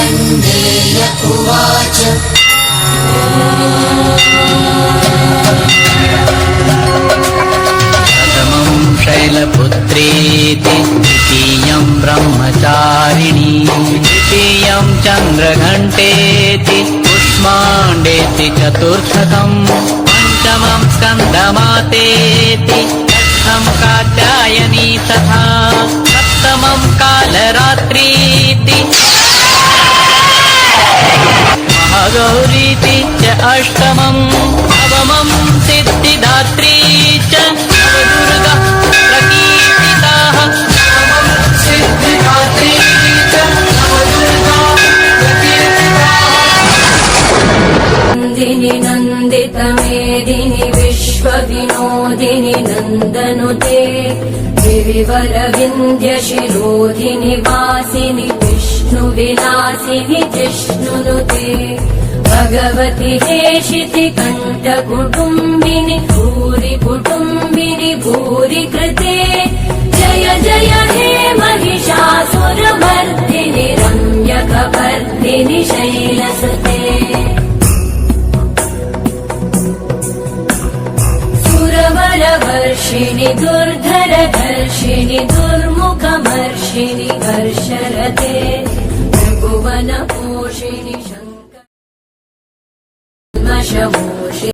मार्कण्डेय उवाच प्रथमं शैलपुत्रेति द्वितीयं ब्रह्मचारिणी तृतीयं चन्द्रघण्टेति कुष्माण्डेति चतुर्थकं पञ्चमं स्कन्दमातेति षष्ठं कात्यायनी तथा सप्तमं कालरात्रीति महागौरीति च अष्टमं नवमं सिद्धिदात्री च नवदुर्गा प्रकीर्तिताः नवमं सिद्धिदात्री च नवदुर्गा प्रकीर्तिताः नन्दिनि नन्दितमेदिनि विश्वविनोदिनि नन्दनुते गिरिवरविन्द्यशिरोधिनि वासिनि विष्णुविलासिनि जिष्णुनुते भगवति हेशिति कण्ठकुटुम्बिनि भूरि कुटुम्बिनि भूरि कृते जय जय हे महिषासुरमर्दिनि रम्यकपर्दिनि शैलसुते सुरवरवर्षिणि दुर्धरधर्षिणि दुर्मुखमर्षिणि हर्षरते भुवनपोषिणि शङ्करमशमो